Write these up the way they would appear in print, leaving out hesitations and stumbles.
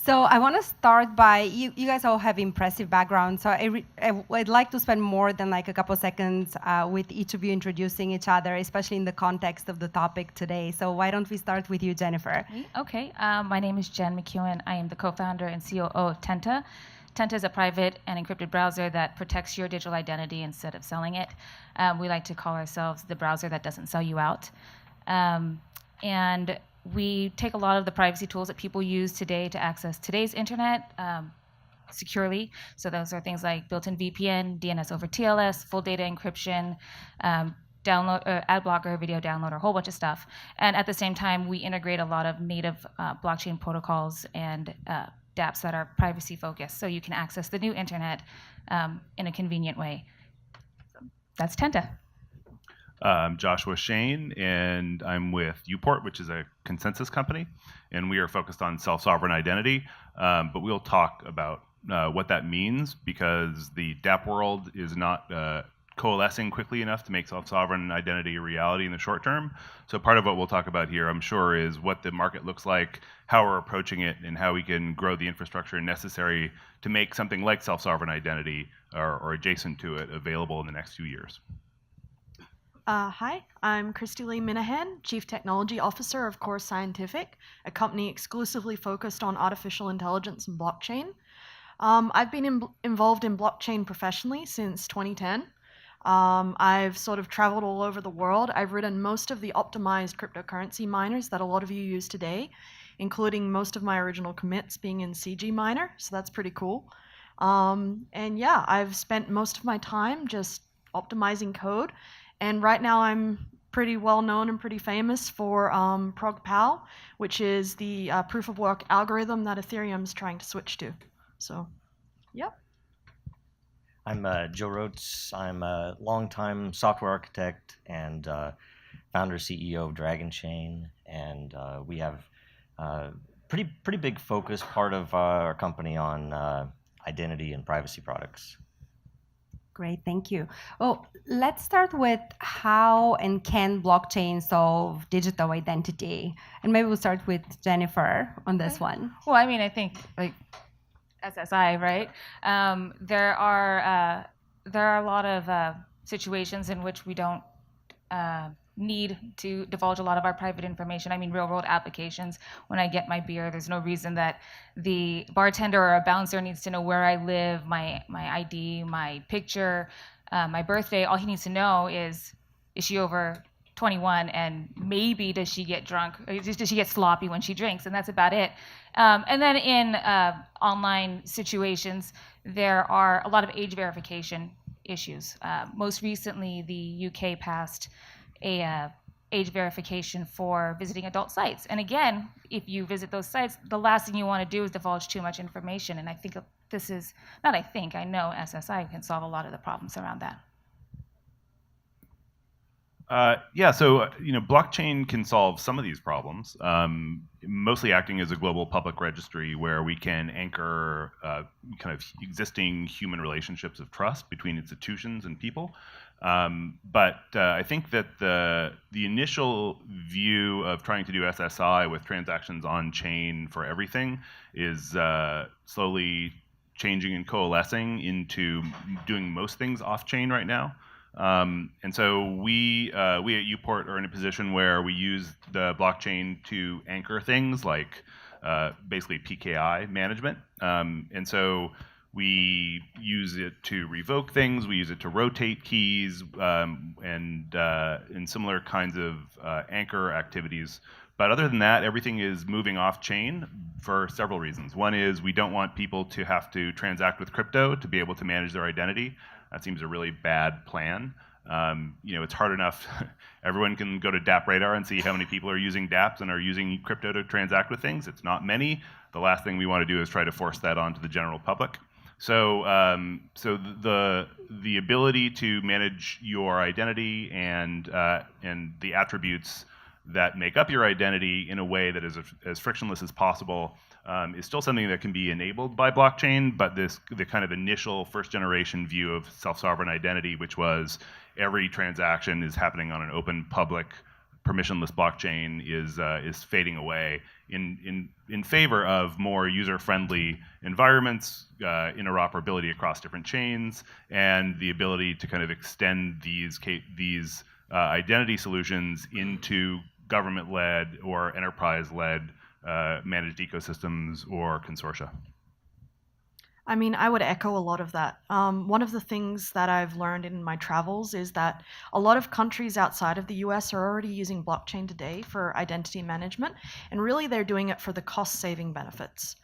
So I want to start by, you guys all have impressive backgrounds, so I'd like to spend more than like a couple seconds with each of you introducing each other, especially in the context of the topic today. So why don't we start with you, Jennifer? Okay, my name is Jen McEwen. I am the co-founder and COO of Tenta. Tenta is a private and encrypted browser that protects your digital identity instead of selling it. We like to call ourselves the browser that doesn't sell you out. And we take a lot of the privacy tools that people use today to access today's internet securely. So those are things like built-in VPN, DNS over TLS, full data encryption, download, ad blocker, video downloader, a whole bunch of stuff. And at the same time, we integrate a lot of native blockchain protocols and dApps that are privacy focused, so you can access the new internet in a convenient way. So that's Tenta. I'm Joshua Shane, and I'm with Uport, which is a consensus company, and we are focused on self-sovereign identity. But we'll talk about what that means, because the dApp world is not coalescing quickly enough to make self-sovereign identity a reality in the short term. So part of what we'll talk about here, I'm sure, is what the market looks like, how we're approaching it, and how we can grow the infrastructure necessary to make something like self-sovereign identity or adjacent to it available in the next few years. Hi, I'm Kristy-Leigh Minehan, Chief Technology Officer of Core Scientific, a company exclusively focused on artificial intelligence and blockchain. I've been involved in blockchain professionally since 2010. I've sort of traveled all over the world. I've written most of the optimized cryptocurrency miners that a lot of you use today, including most of my original commits being in CG Miner, so that's pretty cool. And yeah, I've spent most of my time just optimizing code. And right now I'm pretty well known and pretty famous for ProgPow, which is the proof of work algorithm that Ethereum's trying to switch to. So, yep. I'm Joe Roets. I'm a longtime software architect and founder CEO of Dragon Chain, and we have pretty big focus part of our company on identity and privacy products. Great, thank you. Well, let's start with how and can blockchain solve digital identity? And maybe we'll start with Jennifer on this one. Well, I mean, I think like SSI, right? There are a lot of situations in which we don't need to divulge a lot of our private information. I mean, real world applications. When I get my beer, there's no reason that the bartender or a bouncer needs to know where I live, my ID, my picture, my birthday. All he needs to know is she over 21, and maybe does she get drunk, or does she get sloppy when she drinks, and that's about it. And then in online situations, there are a lot of age verification issues. Most recently, the UK passed a age verification for visiting adult sites. And again, if you visit those sites, the last thing you want to do is divulge too much information. And I think this is, I know SSI can solve a lot of the problems around that. Yeah, so blockchain can solve some of these problems, mostly acting as a global public registry where we can anchor kind of existing human relationships of trust between institutions and people. But I think that the initial view of trying to do SSI with transactions on chain for everything is slowly changing and coalescing into doing most things off chain right now. And so we at Uport are in a position where we use the blockchain to anchor things like basically PKI management. And so we use it to revoke things, we use it to rotate keys, and similar kinds of anchor activities. But other than that, everything is moving off chain for several reasons. One is we don't want people to have to transact with crypto to be able to manage their identity. That seems a really bad plan. It's hard enough. Everyone can go to dApp Radar and see how many people are using dApps and are using crypto to transact with things. It's not many. The last thing we want to do is try to force that onto the general public. So, the ability to manage your identity and the attributes that make up your identity in a way that is as frictionless as possible is still something that can be enabled by blockchain, but the kind of initial first generation view of self-sovereign identity, which was every transaction is happening on an open public permissionless blockchain is fading away in favor of more user-friendly environments, interoperability across different chains, and the ability to kind of extend these identity solutions into government-led or enterprise-led managed ecosystems or consortia. I mean, I would echo a lot of that. One of the things that I've learned in my travels is that a lot of countries outside of the US are already using blockchain today for identity management, and really they're doing it for the cost-saving benefits.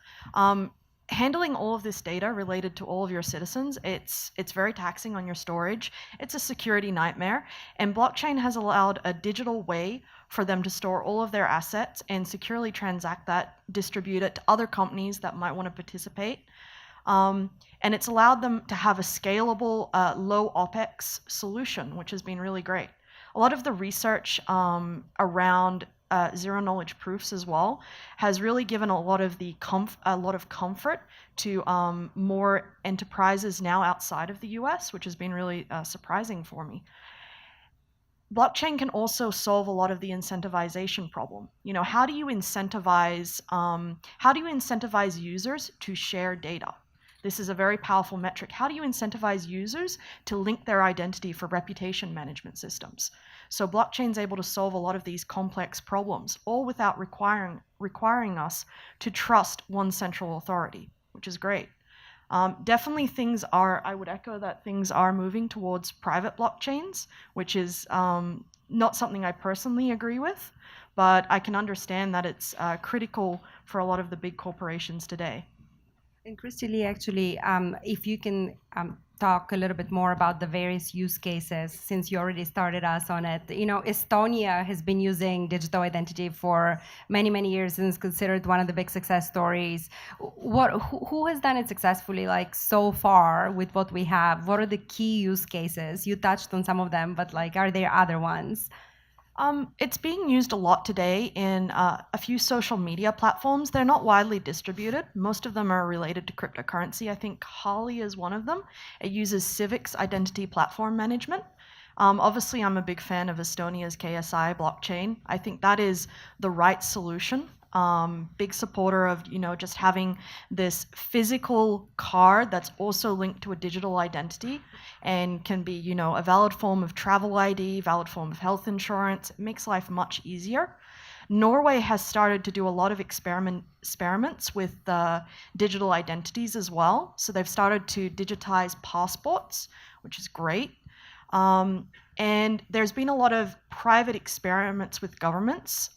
Handling all of this data related to all of your citizens, it's very taxing on your storage. It's a security nightmare, and blockchain has allowed a digital way for them to store all of their assets and securely transact that, distribute it to other companies that might want to participate. And it's allowed them to have a scalable, low OPEX solution, which has been really great. A lot of the research around zero-knowledge proofs as well has really given a lot of comfort to more enterprises now outside of the US, which has been really surprising for me. Blockchain can also solve a lot of the incentivization problem. You know, how do you incentivize users to share data? This is a very powerful metric. How do you incentivize users to link their identity for reputation management systems? So blockchain's able to solve a lot of these complex problems, all without requiring us to trust one central authority, which is great. Definitely I would echo that things are moving towards private blockchains, which is not something I personally agree with, but I can understand that it's critical for a lot of the big corporations today. And Kristy-Leigh, actually, if you can talk a little bit more about the various use cases, since you already started us on it. You know, Estonia has been using digital identity for many, many years and is considered one of the big success stories. Who has done it successfully, like, so far with what we have? What are the key use cases? You touched on some of them, but, like, are there other ones? It's being used a lot today in a few social media platforms. They're not widely distributed. Most of them are related to cryptocurrency. I think Holly is one of them. It uses Civic's identity platform management. Obviously, I'm a big fan of Estonia's KSI blockchain. I think that is the right solution. Big supporter of, you know, just having this physical card that's also linked to a digital identity and can be, you know, a valid form of travel ID, valid form of health insurance. It makes life much easier. Norway has started to do a lot of experiments with digital identities as well. So they've started to digitize passports, which is great. And there's been a lot of private experiments with governments.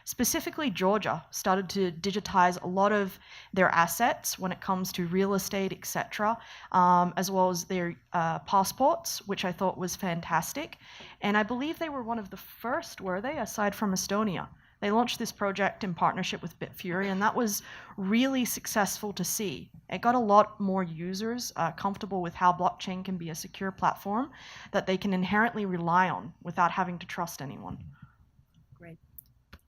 Specifically, Georgia started to digitize a lot of their assets when it comes to real estate, etc., as well as their passports, which I thought was fantastic. And I believe they were one of the first, were they, aside from Estonia? They launched this project in partnership with Bitfury, and that was really successful to see. It got a lot more users comfortable with how blockchain can be a secure platform that they can inherently rely on without having to trust anyone. Great.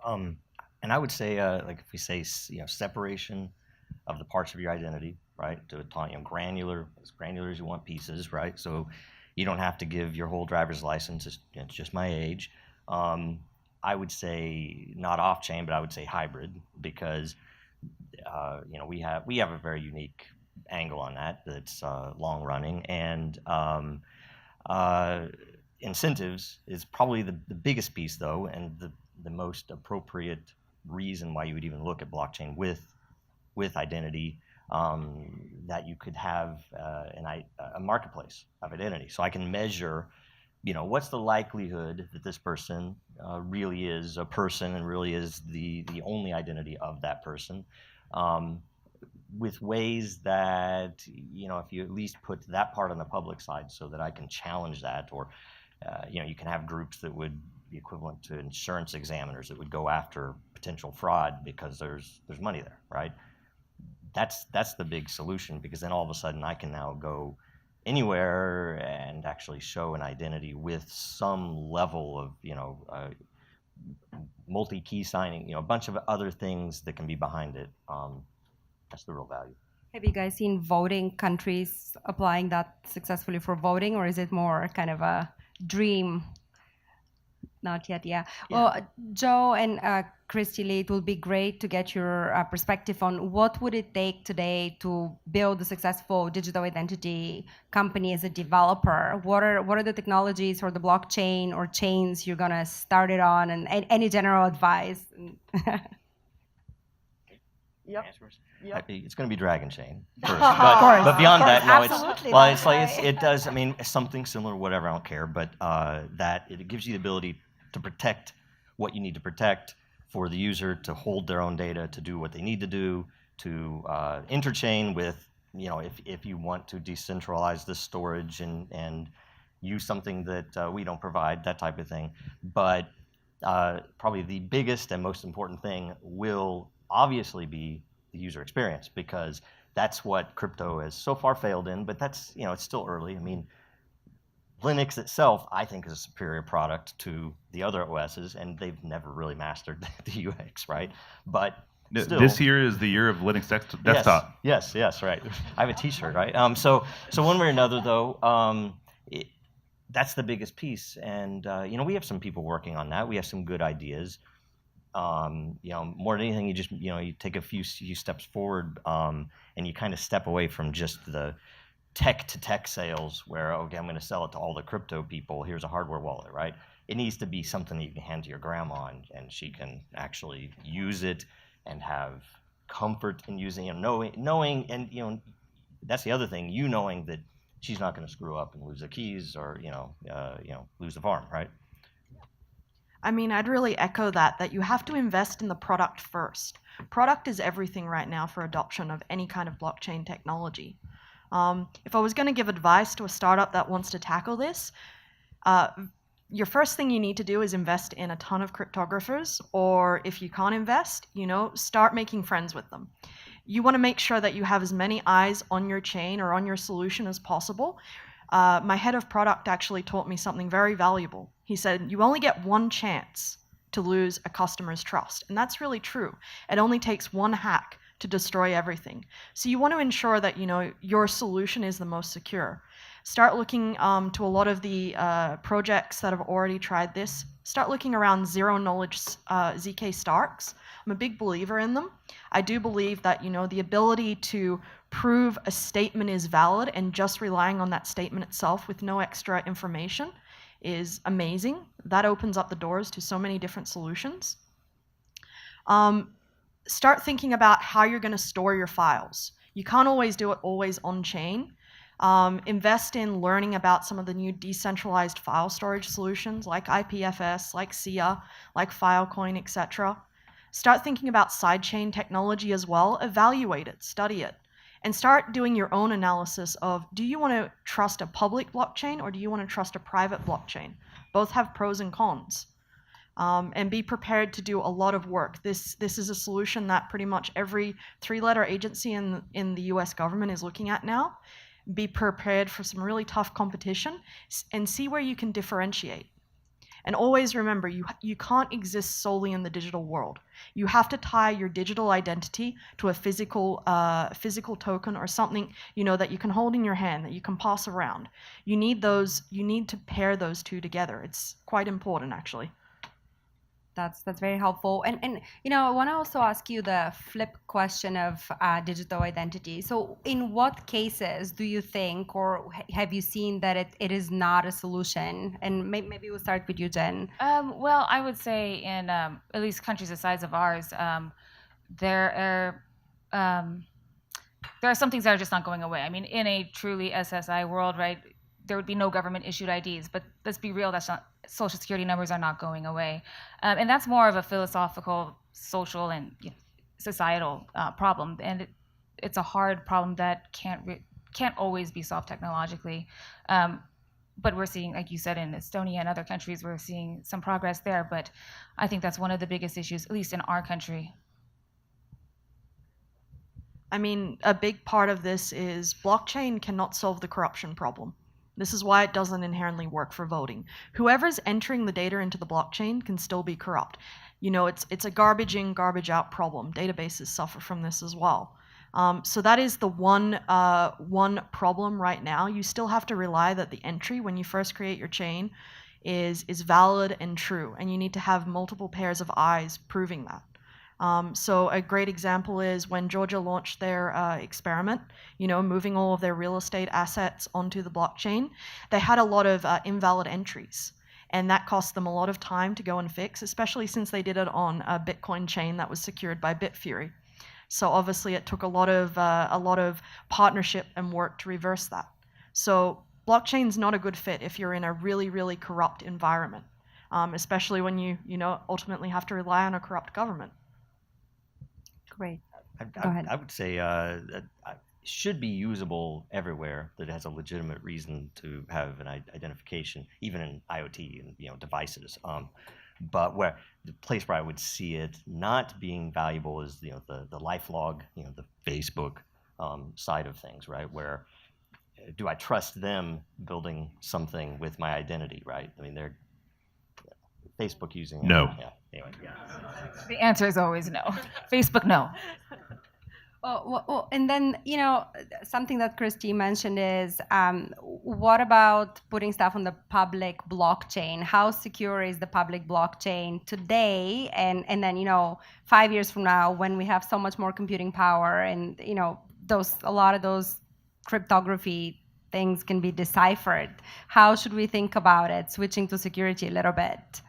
And I would say, like, if we say, you know, separation of the parts of your identity, right, to granular, as granular as you want pieces, right? So you don't have to give your whole driver's license. It's just my age. I would say not off-chain, but I would say hybrid, because you know, we have a very unique angle on that that's long-running, and incentives is probably the biggest piece, though, and the most appropriate reason why you would even look at blockchain with identity, that you could have a marketplace of identity. So I can measure, you know, what's the likelihood that this person really is a person and really is the only identity of that person, with ways that, you know, if you at least put that part on the public side so that I can challenge that, or, you know, you can have groups that would be equivalent to insurance examiners that would go after potential fraud because there's money there, right? That's the big solution, because then all of a sudden I can now go anywhere and actually show an identity with some level of, you know, multi-key signing, you know, a bunch of other things that can be behind it. That's the real value. Have you guys seen voting countries applying that successfully for voting, or is it more kind of a dream Not yet, yeah. Yeah. Well, Joe and Kristy-Leigh, it will be great to get your perspective on what would it take today to build a successful digital identity company as a developer. What are the technologies or the blockchain or chains you're gonna start it on, and any general advice? Yep. Yep. It's going to be Dragon Chain first, Of but, course, beyond of that, course, no, absolutely, well, that's it's like why. it does. I mean, something similar, whatever. I don't care, but that it gives you the ability to protect what you need to protect for the user to hold their own data, to do what they need to do, to interchain with, if you want to decentralize this storage and use something that we don't provide, that type of thing. But probably the biggest and most important thing will obviously be the user experience, because that's what crypto has so far failed in, but that's, it's still early. I mean, Linux itself, I think, is a superior product to the other OSs, and they've never really mastered the UX, right? But still, This year is the year of Linux desktop. Yes, right. I have a T-shirt, right? So one way or another, though, that's the biggest piece, and we have some people working on that. We have some good ideas. More than anything, you take a few steps forward, and you kind of step away from just the tech-to-tech sales where, okay, I'm going to sell it to all the crypto people. Here's a hardware wallet, right? It needs to be something that you can hand to your grandma, and she can actually use it and have comfort in using it, knowing, and that's the other thing, knowing that she's not going to screw up and lose the keys or lose the farm, right? I mean, I'd really echo that you have to invest in the product first. Product is everything right now for adoption of any kind of blockchain technology. If I was going to give advice to a startup that wants to tackle this, your first thing you need to do is invest in a ton of cryptographers, or if you can't invest, start making friends with them. You want to make sure that you have as many eyes on your chain or on your solution as possible. My head of product actually taught me something very valuable. He said, you only get one chance to lose a customer's trust. And that's really true. It only takes one hack to destroy everything. So you want to ensure that your solution is the most secure. Start looking to a lot of the projects that have already tried this. Start looking around zero-knowledge ZK Starks. I'm a big believer in them. I do believe that the ability to prove a statement is valid and just relying on that statement itself with no extra information is amazing. That opens up the doors to so many different solutions. Start thinking about how you're going to store your files. You can't always do it always on chain. Invest in learning about some of the new decentralized file storage solutions like IPFS, like SIA, like Filecoin, etc. Start thinking about sidechain technology as well. Evaluate it, study it, and start doing your own analysis of, do you want to trust a public blockchain or do you want to trust a private blockchain? Both have pros and cons. And be prepared to do a lot of work. This is a solution that pretty much every three-letter agency in the US government is looking at now. Be prepared for some really tough competition and see where you can differentiate. And always remember, you can't exist solely in the digital world. You have to tie your digital identity to a physical token or something that you can hold in your hand, that you can pass around. You need to pair those two together. It's quite important, actually. That's very helpful. And I want to also ask you the flip question of digital identity. So in what cases do you think, or have you seen that it is not a solution? And maybe we'll start with you, Jen. Well, I would say in at least countries the size of ours, there are some things that are just not going away. I mean, in a truly SSI world, right, there would be no government-issued IDs. But let's be real, Social Security numbers are not going away. And that's more of a philosophical, social, and societal problem. And it's a hard problem that can't always be solved technologically. But we're seeing, like you said, in Estonia and other countries, we're seeing some progress there. But I think that's one of the biggest issues, at least in our country. I mean, a big part of this is blockchain cannot solve the corruption problem. This is why it doesn't inherently work for voting. Whoever's entering the data into the blockchain can still be corrupt. It's a garbage in, garbage out problem. Databases suffer from this as well. So that is the one problem right now. You still have to rely that the entry, when you first create your chain, is valid and true, and you need to have multiple pairs of eyes proving that. So a great example is when Georgia launched their experiment, moving all of their real estate assets onto the blockchain, they had a lot of invalid entries. And that cost them a lot of time to go and fix, especially since they did it on a Bitcoin chain that was secured by Bitfury. So obviously it took a lot of partnership and work to reverse that. So blockchain's not a good fit if you're in a really, really corrupt environment, especially when you ultimately have to rely on a corrupt government. Great. Go ahead. I would say it should be usable everywhere that has a legitimate reason to have an identification, even in IoT and devices. But where the place where I would see it not being valuable is the LifeLog, the Facebook side of things, right? Where do I trust them building something with my identity, right? I mean, they're Facebook using it. No. Yeah. Anyway. The answer is always no. Facebook, no. Well, and then, something that Kristy mentioned is, what about putting stuff on the public blockchain? How secure is the public blockchain today? And then, 5 years from now, when we have so much more computing power and, a lot of those cryptography things can be deciphered. How should we think about it? Switching to security a little bit.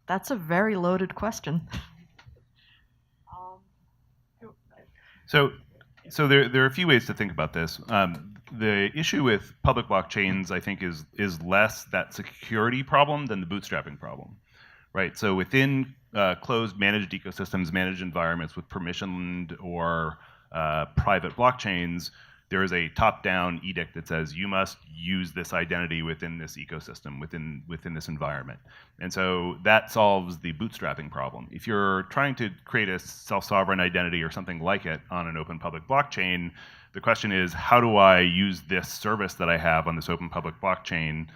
That's a very loaded question. So there are a few ways to think about this. The issue with public blockchains, I think, is less that security problem than the bootstrapping problem, right? So within closed managed ecosystems, managed environments with permissioned or private blockchains, there is a top-down edict that says you must use this identity within this ecosystem, within this environment. And so that solves the bootstrapping problem. If you're trying to create a self-sovereign identity or something like it on an open public blockchain, the question is, how do I use this service that I have on this open public blockchain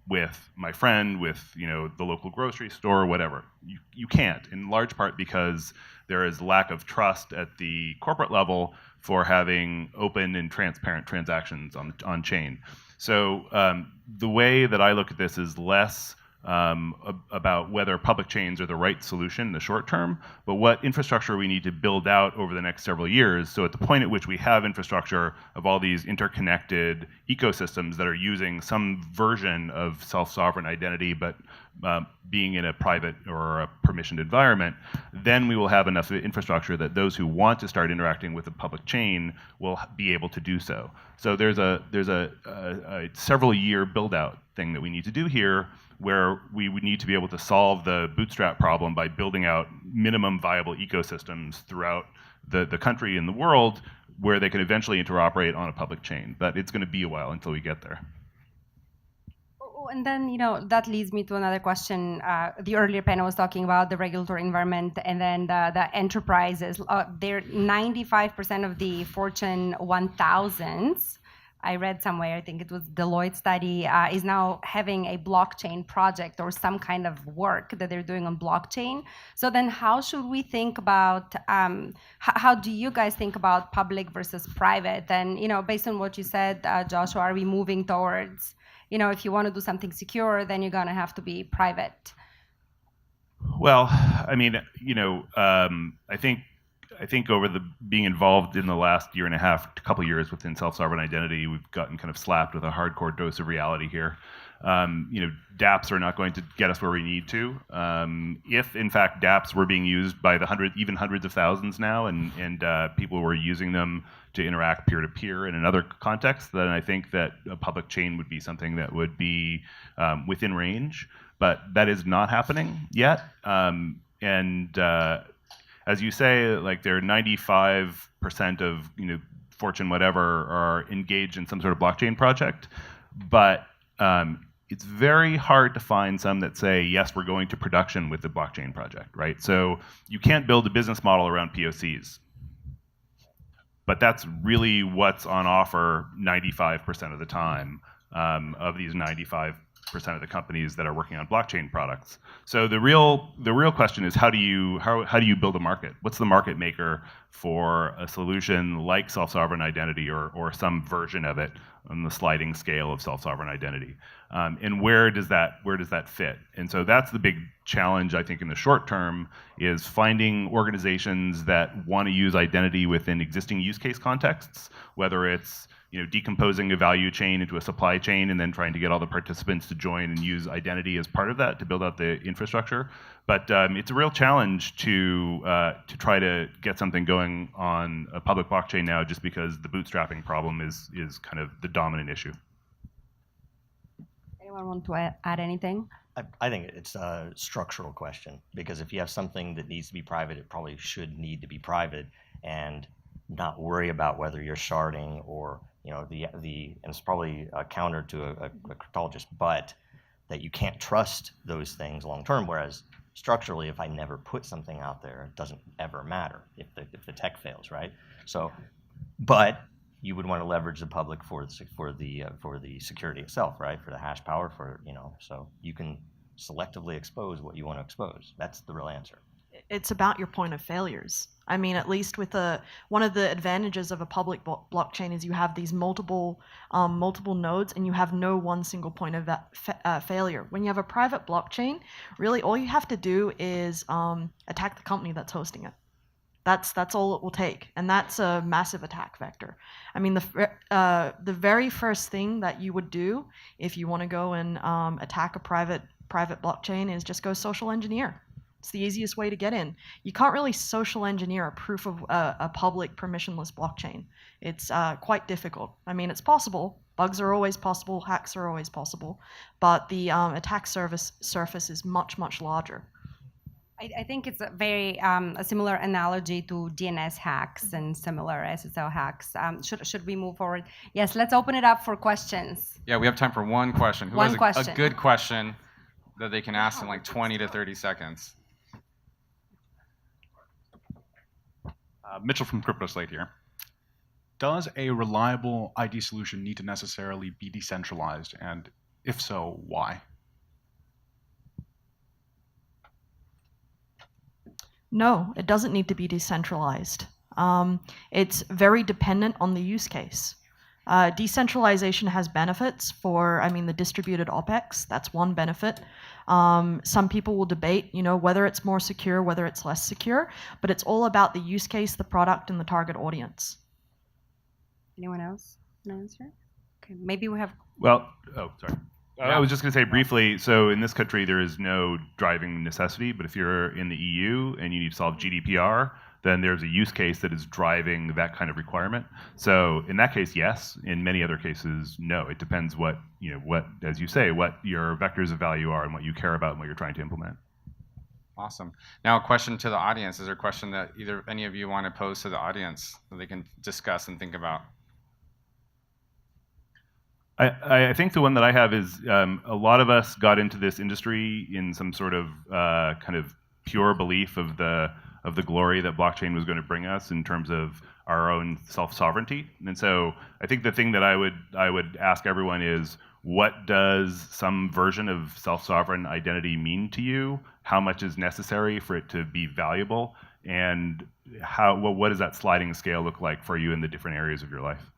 with my friend, with the local grocery store, whatever? You can't, in large part because there is lack of trust at the corporate level for having open and transparent transactions on chain. So the way that I look at this is less about whether public chains are the right solution in the short term, but what infrastructure we need to build out over the next several years. So at the point at which we have infrastructure of all these interconnected ecosystems that are using some version of self-sovereign identity, but being in a private or a permissioned environment, then we will have enough infrastructure that those who want to start interacting with a public chain will be able to do so. So there's a several year build out thing that we need to do here, where we would need to be able to solve the bootstrap problem by building out minimum viable ecosystems throughout the country and the world where they can eventually interoperate on a public chain. But it's going to be a while until we get there. And then, that leads me to another question. The earlier panel was talking about the regulatory environment and then the enterprises. They're 95% of the Fortune 1000s. I read somewhere, I think it was Deloitte study, is now having a blockchain project or some kind of work that they're doing on blockchain. So then how should we think about, how do you guys think about public versus private? And, based on what you said, Joshua, are we moving towards, if you want to do something secure, then you're going to have to be private? Well, I mean, I think over being involved in the last year and a half, couple years within self-sovereign identity, we've gotten kind of slapped with a hardcore dose of reality here. dApps are not going to get us where we need to. If in fact dApps were being used by even hundreds of thousands now, and people were using them to interact peer-to-peer in another context, then I think that a public chain would be something that would be within range. But that is not happening yet. As you say, like there are 95% of Fortune whatever are engaged in some sort of blockchain project, but it's very hard to find some that say, yes, we're going to production with the blockchain project, right? So you can't build a business model around POCs, but that's really what's on offer 95% of the time of these 95 of the companies that are working on blockchain products. So the real question is how do you build a market? What's the market maker for a solution like self-sovereign identity or some version of it on the sliding scale of self-sovereign identity? And where does that fit? And so that's the big challenge, I think, in the short term, is finding organizations that want to use identity within existing use case contexts, whether it's decomposing a value chain into a supply chain and then trying to get all the participants to join and use identity as part of that to build out the infrastructure. But it's a real challenge to try to get something going on a public blockchain now, just because the bootstrapping problem is kind of the dominant issue. Anyone want to add anything? I think it's a structural question, because if you have something that needs to be private, it probably should need to be private and not worry about whether you're sharding or and it's probably a counter to a cryptologist, but that you can't trust those things long term. Whereas structurally, if I never put something out there, it doesn't ever matter if the tech fails, right? So, but you would want to leverage the public for the security itself, right? For the hash power, so you can selectively expose what you want to expose. That's the real answer. It's about your point of failures. I mean, at least with one of the advantages of a public blockchain is you have these multiple nodes, and you have no one single point of failure. When you have a private blockchain, really all you have to do is attack the company that's hosting it. That's all it will take, and that's a massive attack vector. I mean, the very first thing that you would do if you want to go and attack a private blockchain is just go social engineer. It's the easiest way to get in. You can't really social engineer a proof of a public permissionless blockchain. It's quite difficult. I mean, it's possible. Bugs are always possible. Hacks are always possible. But the attack surface is much, much larger. I think it's a very a similar analogy to DNS hacks and similar SSL hacks. Should we move forward? Yes, let's open it up for questions. Yeah, we have time for one question. Who One has question. a good question that they can ask in like 20 to 30 seconds? Mitchell from CryptoSlate here. Does a reliable ID solution need to necessarily be decentralized? And if so, why? No, it doesn't need to be decentralized. It's very dependent on the use case. Decentralization has benefits for, the distributed OpEx. That's one benefit. Some people will debate, whether it's more secure, whether it's less secure, but it's all about the use case, the product, and the target audience. Anyone else an answer? Okay, maybe we have. Well, sorry. Yeah. I was just going to say briefly, so in this country there is no driving necessity, but if you're in the EU and you need to solve GDPR, then there's a use case that is driving that kind of requirement. So in that case, yes. In many other cases, no. It depends what, as you say, what your vectors of value are and what you care about and what you're trying to implement. Awesome. Now a question to the audience. Is there a question that either any of you want to pose to the audience that they can discuss and think about? I think the one that I have is a lot of us got into this industry in some sort of kind of pure belief of the glory that blockchain was going to bring us in terms of our own self-sovereignty. And so I think the thing that I would ask everyone is, what does some version of self-sovereign identity mean to you? How much is necessary for it to be valuable? And what does that sliding scale look like for you in the different areas of your life?